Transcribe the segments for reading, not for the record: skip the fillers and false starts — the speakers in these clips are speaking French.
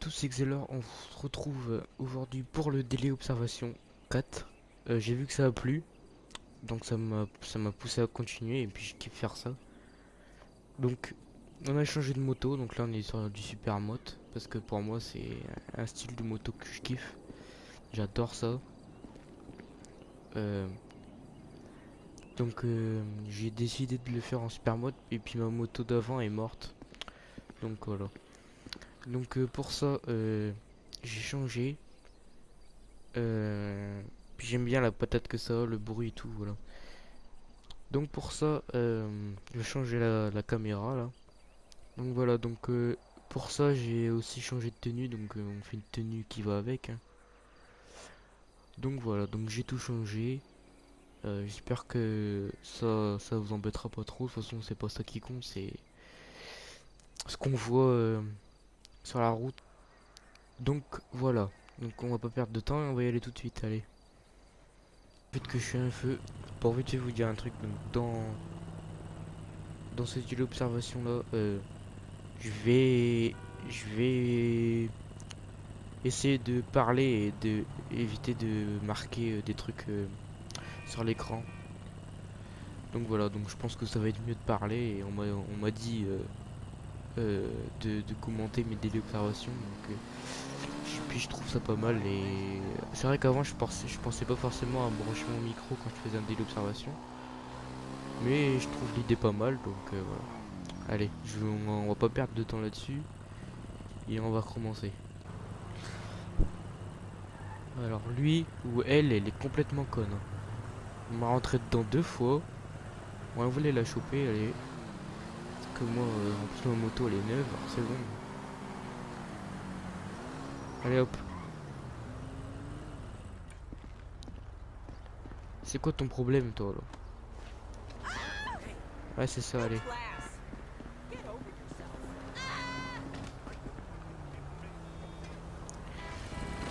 tous, c'est Xelor, on se retrouve aujourd'hui pour le délai observation 4. J'ai vu que ça a plu, donc ça m'a poussé à continuer et puis je kiffe faire ça. Donc on a changé de moto, donc là on est sur du Supermoto parce que pour moi c'est un style de moto que je kiffe. J'adore ça. Euh, donc j'ai décidé de le faire en Supermoto et puis ma moto d'avant est morte. Donc voilà. Donc pour ça j'ai changé. Euh, Puis j'aime bien la patate que ça a, le bruit et tout, voilà. Donc pour ça, je vais changer la caméra là. Donc voilà, donc pour ça j'ai aussi changé de tenue, donc on fait une tenue qui va avec, hein. Donc voilà, donc j'ai tout changé. J'espère que ça vous embêtera pas trop. De toute façon, c'est pas ça qui compte, c'est ce qu'on voit sur la route. Donc voilà, donc on va pas perdre de temps et on va y aller tout de suite, allez. Vu que je suis un feu, pour vite fait vous dire un truc, donc dans cette observation là, je vais essayer de parler et de éviter de marquer des trucs sur l'écran. Donc voilà, donc je pense que ça va être mieux de parler et on m'a dit de commenter mes délais d'observation. Puis je trouve ça pas mal et c'est vrai qu'avant je pensais pas forcément à brancher mon micro quand je faisais un délai d'observation. Mais je trouve l'idée pas mal, donc voilà. Allez, on va pas perdre de temps là-dessus et on va recommencer. Alors lui ou elle est complètement conne, hein. On m'a rentré dedans deux fois. On voulait la choper, allez. Parce que moi, en plus ma moto elle est neuve, alors c'est bon. Allez hop. C'est quoi ton problème toi là? Ouais c'est ça, allez. Ouais,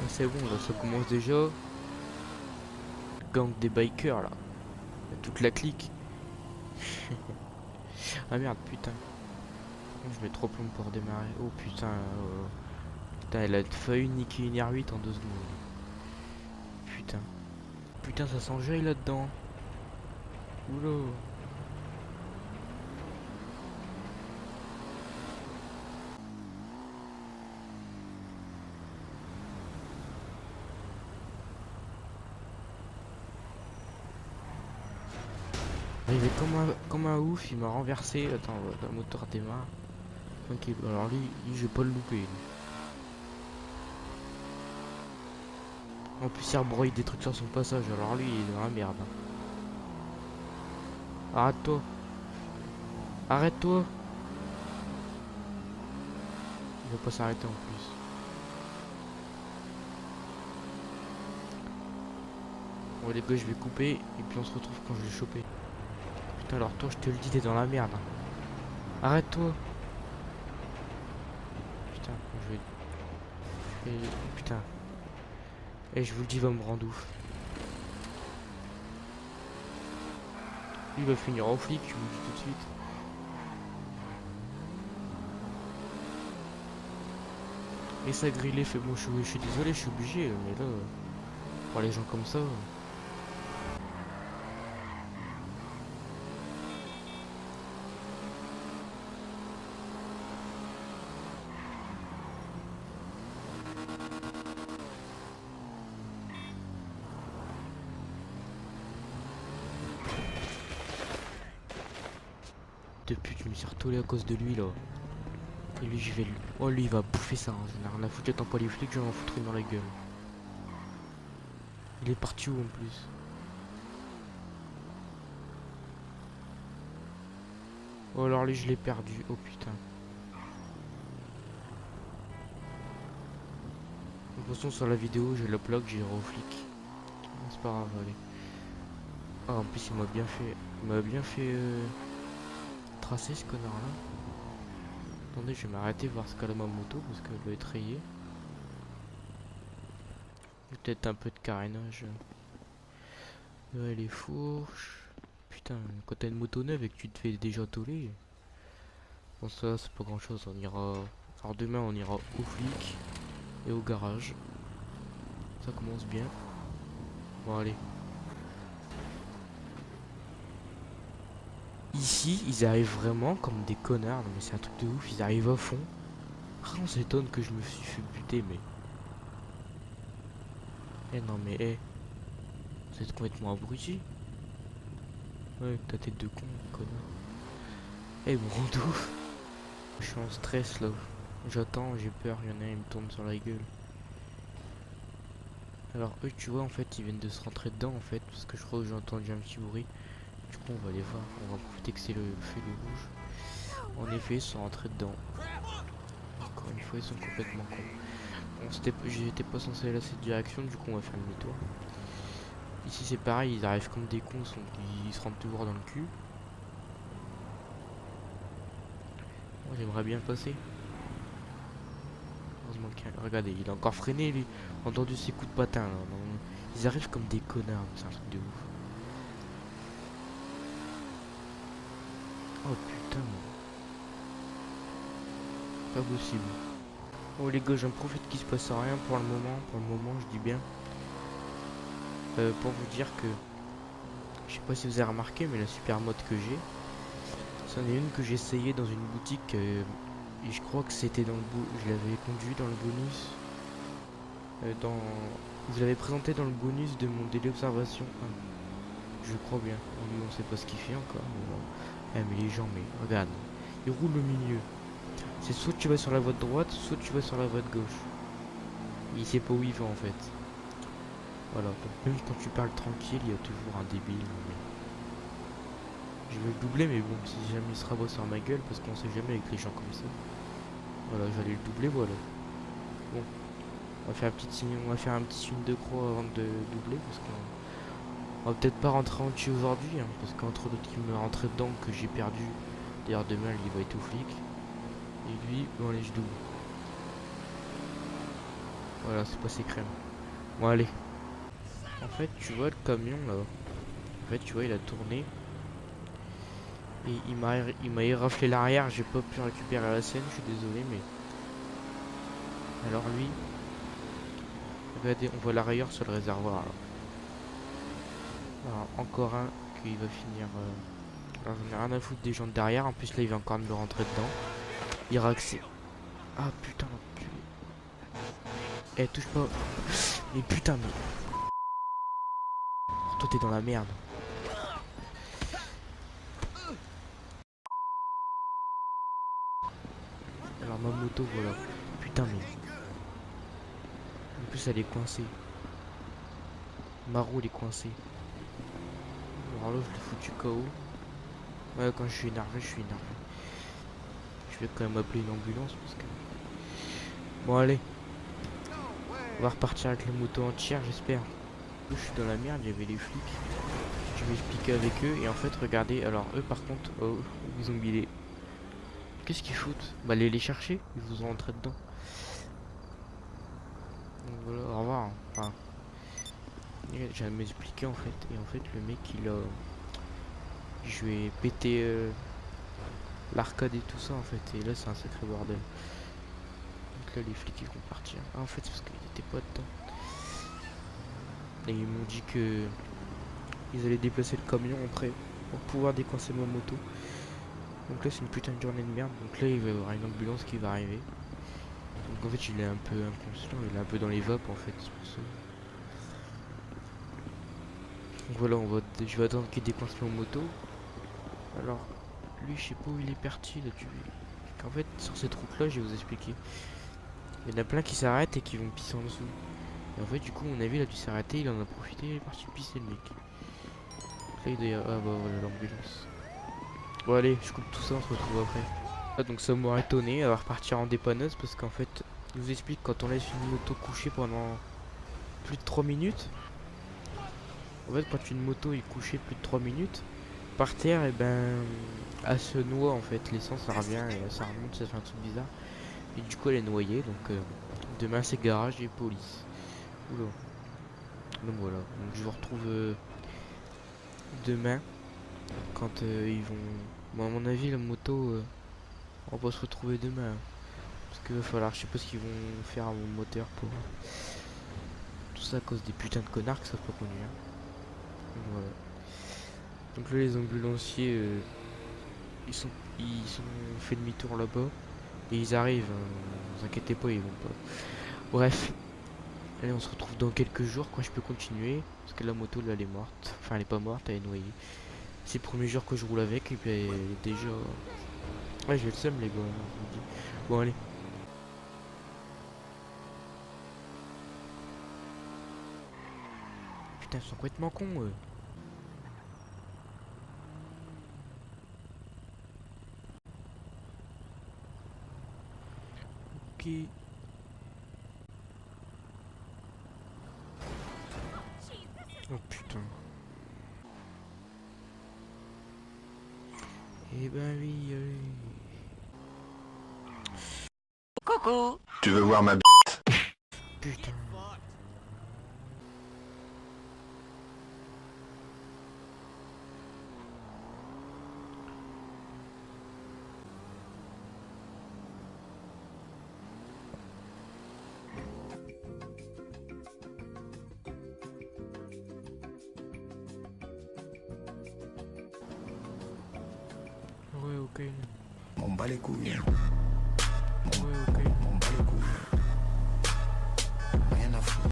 c'est bon là, ça commence déjà. Gang des bikers là. Toute la clique. Ah merde, putain. Je mets trop plomb pour démarrer. Oh putain. Putain, elle a failli niquer une R8 en 2 secondes. Putain. Putain, ça s'enjaille là-dedans. Oula. Arrivé comme un ouf, il m'a renversé. Attends, le moteur démarre. Ok, alors lui je vais pas le louper, lui. En plus, il rebrouille des trucs sur son passage. Alors lui, il est dans la merde, hein. Arrête-toi. Arrête-toi. Il va pas s'arrêter en plus. Bon, les gars, je vais couper. Et puis on se retrouve quand je vais le choper. Putain, alors toi, je te le dis, t'es dans la merde, hein. Arrête-toi. Putain, je vais. Putain. Et je vous le dis, il va me rendre ouf. Lui, il va finir en flic, je vous le dis tout de suite. Et ça grillé fait bon, je suis désolé, je suis obligé, mais là, pour les gens comme ça. Depuis, je me suis retourné à cause de lui là. Et lui, je vais lui. Oh, lui, il va bouffer ça, hein. J'en ai rien à foutre, j'attends pas les flics, je vais en foutre une dans la gueule. Il est parti où en plus? Oh, alors lui, je l'ai perdu. Oh putain. De toute façon, sur la vidéo, j'ai la plaque, j'irai au flic. C'est pas grave, allez. Ah, en plus, il m'a bien fait tracer ce connard là. Attendez, je vais m'arrêter voir ce qu'elle a ma moto parce qu'elle doit être rayée. Peut-être un peu de carénage. Ouais, les fourches. Putain, quand t'as une moto neuve et que tu te fais déjà toller. Bon, ça, c'est pas grand chose. On ira. Alors, demain, on ira au flic. et au garage. Ça commence bien. Bon allez. Ici, ils arrivent vraiment comme des connards. Non mais c'est un truc de ouf, ils arrivent à fond. Ah, on s'étonne que je me suis fait buter, mais... Eh non mais, vous êtes complètement abruti. Ouais, ta tête de con, connard. Eh, Brando. Je suis en stress là. J'attends, j'ai peur, il y en a un, il me tombe sur la gueule. Alors eux, tu vois, en fait, ils viennent de se rentrer dedans, en fait, parce que je crois que j'ai entendu un petit bruit. Du coup, on va les voir, on va profiter que c'est le feu de rouge. En effet, ils sont rentrés dedans. Encore une fois, ils sont complètement cons. Bon, j'étais pas censé aller à cette direction, du coup, on va faire demi-tour. Ici, c'est pareil, ils arrivent comme des cons, ils se rentrent toujours dans le cul. Moi, j'aimerais bien passer. Heureusement regardez, il a encore freiné, lui. Entendu ses coups de patin, là. Non, ils arrivent comme des connards, c'est un truc de ouf. Oh putain, pas possible. Oh les gars, j'en profite qu'il se passe rien pour le moment, je dis bien. Pour vous dire que, je sais pas si vous avez remarqué, mais la super mode que j'ai, c'en est une que j'ai essayé dans une boutique, et je crois que c'était dans je l'avais conduit dans le bonus, je l'avais présenté dans le bonus de mon délai observation 1. Je crois bien. On sait pas ce qu'il fait encore, mais bon. Mais les gens, mais regarde, ils roulent au milieu. C'est soit tu vas sur la voie de droite, soit tu vas sur la voie de gauche. Il sait pas où il va en fait. Voilà, donc même quand tu parles tranquille, il y a toujours un débile. Mais... je vais le doubler, mais bon, si jamais il se rabat sur ma gueule, parce qu'on sait jamais avec les gens comme ça. Voilà, j'allais le doubler, voilà. Bon, on va faire un petit signe de croix avant de doubler, parce qu'on va peut-être pas rentrer en dessus aujourd'hui, hein, parce qu'entre l'autre qui me rentrait dedans, que j'ai perdu, d'ailleurs demain il va être au flic. Et lui, bon allez, je double. Voilà, c'est passé crème. Bon allez. En fait, tu vois le camion là. En fait, tu vois, il a tourné. Et il m'a éraflé l'arrière. J'ai pas pu récupérer la scène. Je suis désolé, mais. Alors lui, regardez, on voit la rayure sur le réservoir. Là. Alors, encore un qui va finir. Alors, j'en ai rien à foutre des gens de derrière. En plus, là, il va encore me rentrer dedans. Il raccès. Ah putain, eh, touche pas. Mais putain, mais. Oh, toi, t'es dans la merde. Alors, ma moto, voilà. Putain, mais. En plus, elle est coincée. Ma roue, elle est coincée. Alors là, je l'ai foutu KO. Ouais, quand je suis énervé, je suis énervé. Je vais quand même appeler une ambulance parce que. Bon, allez. On va repartir avec la moto entière, j'espère. Je suis dans la merde, il y avait les flics. Je vais expliquer avec eux. Et en fait, regardez. Alors, eux, par contre, oh, ils ont bilé. Qu'est-ce qu'ils foutent? Bah, allez les chercher. Ils vous ont rentré dedans. Donc voilà, au revoir. Enfin, j'ai à m'expliquer en fait. Et en fait, le mec, il a. Je vais péter l'arcade et tout ça en fait. Et là, c'est un sacré bordel. Donc là, les flics ils vont partir. Ah, en fait, c'est parce qu'ils étaient pas dedans. Et ils m'ont dit que ils allaient déplacer le camion après pour pouvoir décoincer ma moto. Donc là, c'est une putain de journée de merde. Donc là, il va y avoir une ambulance qui va arriver. Donc en fait, il est un peu inconscient. Il est un peu dans les vapes en fait. C'est pour ça. Donc voilà, je vais attendre qu'il décoince ma moto. Alors, lui, je sais pas où il est parti là. En fait, sur cette route là, je vais vous expliquer. Il y en a plein qui s'arrêtent et qui vont pisser en dessous. Et en fait, du coup, mon avis, il a dû s'arrêter, il en a profité, il est parti pisser le mec. Là, il doit y avoir... ah bah voilà, l'ambulance. Bon, allez, je coupe tout ça, on se retrouve après. Ah, donc ça m'aurait étonné, à repartir en dépanneuse, parce qu'en fait, je vous explique, quand on laisse une moto couchée pendant plus de 3 minutes, en fait, quand une moto est couchée plus de 3 minutes, par terre, et ben, elle se noie en fait, l'essence ça revient et ça remonte, ça fait un truc bizarre. Et du coup, elle est noyée, donc demain c'est garage et police. Oula. Donc voilà, donc je vous retrouve demain quand ils vont. Bon, à mon avis, la moto, on va se retrouver demain. Parce qu'il va falloir, je sais pas ce qu'ils vont faire à mon moteur pour tout ça à cause des putains de connards qui savent pas conduire. Voilà. Donc là les ambulanciers ils sont fait demi-tour là-bas et ils arrivent, hein, vous inquiétez pas, ils vont pas. Bref, allez on se retrouve dans quelques jours quand je peux continuer parce que la moto là elle est morte, enfin elle est pas morte, elle est noyée. C'est le premier jour que je roule avec et puis elle est déjà. Ouais j'ai le seum les gars, hein, je vous dis. Bon allez. Putain ils sont complètement cons eux. Ok. Oh putain. Eh ben oui, allez. Coucou. Tu veux voir ma Putain. Ouais ok. M'en bats les couilles. Ouais ok. M'en bats les couilles. Rien à foutre.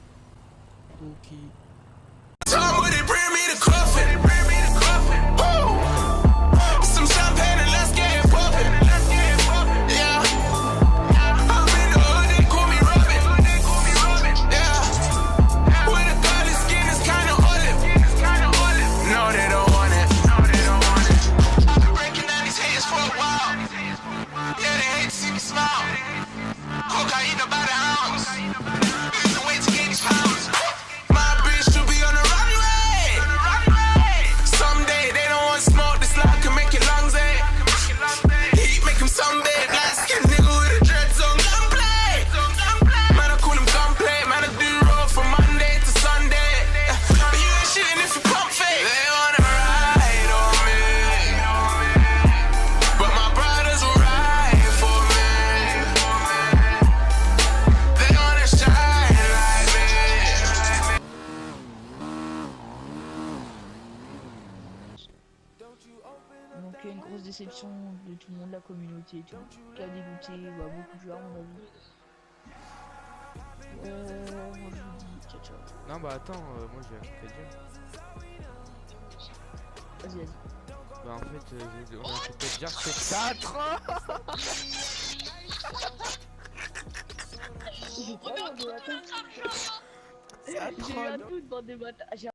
Ok. Tom with it, bring me the coffin. Woo! Some champagne and let's get it poppin'. Yeah. I'm in the hood, they call me Robin. Yeah. When the garden skin is kinda olive. No, they don't want it. I've been breaking down these haters for a while. Yeah, they hate to see me smile. Cocaine about an ounce. Losing weight to gain these pounds. My bitch should be on the runway. Someday they don't want smoke. This life can make your lungs ache. Heat make him sunbathe. Black skin nigga with a dread zone gunplay. Man, I call him gunplay. Man, I do roll from Monday to Sunday. But you ain't shitting if you pump fake. They wanna ride on me, but my brothers will ride for me. They wanna shine like me. Donc une grosse déception de tout le monde, la communauté et tout, qui a dégoûté beaucoup de joueurs à mon avis. Moi je vous dis ciao ciao. Non bah attends, moi j'ai un truc à dire. Vas-y vas-y. Bah en fait, on a un truc à dire, c'est 4. J'ai eu un doute, bande de bâtards.